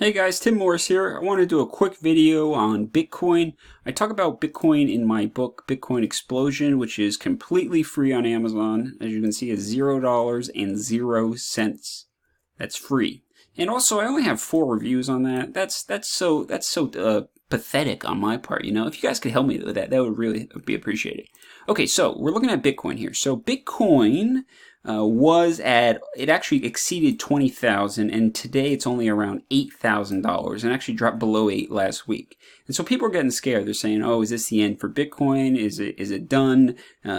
Hey guys, Tim Morris here. I want to do a quick video on Bitcoin. I talk about Bitcoin in my book, Bitcoin Explosion, which is completely free on Amazon. As you can see, it's $0.00. That's free. And also, I only have 4 reviews on that. That's so pathetic on my part. If you guys could help me with that, that would really be appreciated. Okay, so we're looking at Bitcoin here. So Bitcoin it actually exceeded 20,000, and today it's only around $8,000, and actually dropped below 8 last week. And so people are getting scared. They're saying, "Oh, is this the end for Bitcoin? Is it done?"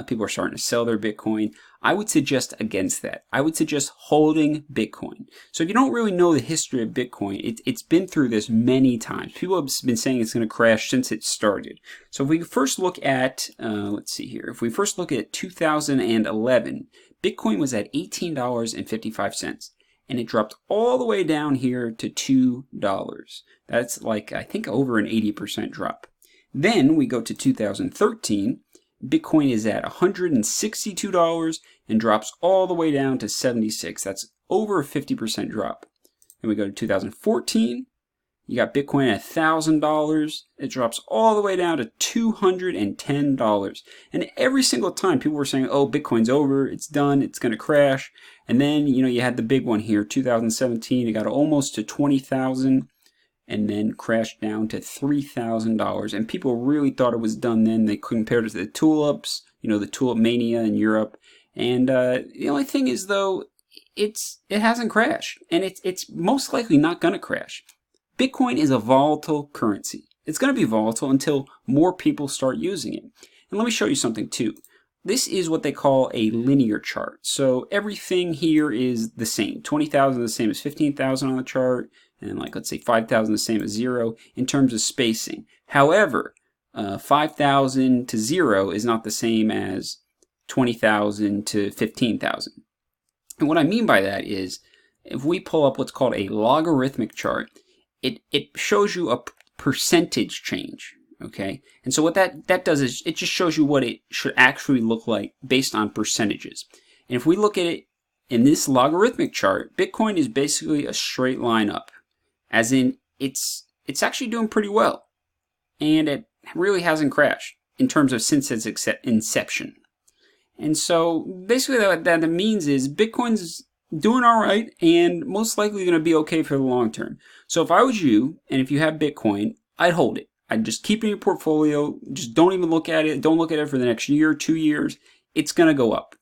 People are starting to sell their Bitcoin. I would suggest against that. I would suggest holding Bitcoin. So if you don't really know the history of Bitcoin, it's been through this many times. People have been saying it's going to crash since it started. So if we first look at, let's see here, if we first look at 2011, Bitcoin was at $18.55, and it dropped all the way down here to $2. That's like, I think, over an 80% drop. Then we go to 2013, Bitcoin is at $162 and drops all the way down to 76. That's over a 50% drop. Then we go to 2014. You got Bitcoin at $1,000. It drops all the way down to $210. And every single time people were saying, "Oh, Bitcoin's over. It's done. It's going to crash." And then, you had the big one here, 2017. It got almost to 20,000 and then crashed down to $3,000. And people really thought it was done then. They compared it to the tulips, the tulip mania in Europe. And the only thing is, though, it hasn't crashed. And it's most likely not going to crash. Bitcoin is a volatile currency. It's going to be volatile until more people start using it. And let me show you something too. This is what they call a linear chart. So everything here is the same. 20,000 is the same as 15,000 on the chart. And let's say 5,000 is the same as 0 in terms of spacing. However, 5,000 to 0 is not the same as 20,000 to 15,000. And what I mean by that is, if we pull up what's called a logarithmic chart, it shows you a percentage change, okay? And so what that does is it just shows you what it should actually look like based on percentages. And if we look at it in this logarithmic chart, Bitcoin is basically a straight line up, as in it's actually doing pretty well. And it really hasn't crashed in terms of since its inception. And so basically what that means is Bitcoin's doing all right and most likely going to be okay for the long term. So if I was you, and if you have Bitcoin, I'd hold it. I'd just keep it in your portfolio. Just don't even look at it. Don't look at it for the next year, 2 years. It's going to go up.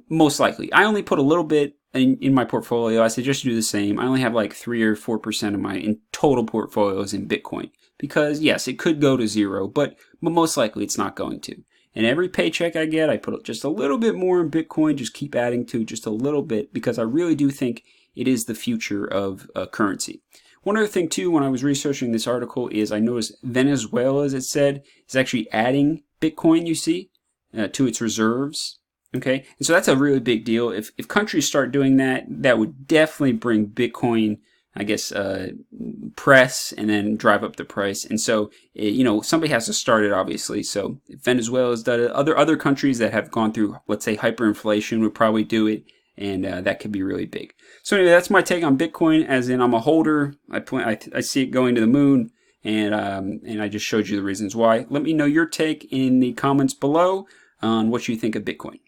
Most likely. I only put a little bit in my portfolio. I suggest you do the same. I only have like 3 or 4% of my total portfolios in Bitcoin. Because yes, it could go to 0, but most likely it's not going to. And every paycheck I get, I put just a little bit more in Bitcoin, just keep adding to just a little bit, because I really do think it is the future of currency. One other thing too, when I was researching this article, is I noticed Venezuela, as it said, is actually adding Bitcoin, you see, to its reserves. Okay, and so that's a really big deal. If countries start doing that, that would definitely bring Bitcoin, I guess, press and then drive up the price. And so, somebody has to start it, obviously. So if Venezuela's done it, other countries that have gone through, let's say, hyperinflation would probably do it. And that could be really big. So anyway, that's my take on Bitcoin, as in I'm a holder. I see it going to the moon, and I just showed you the reasons why. Let me know your take in the comments below on what you think of Bitcoin.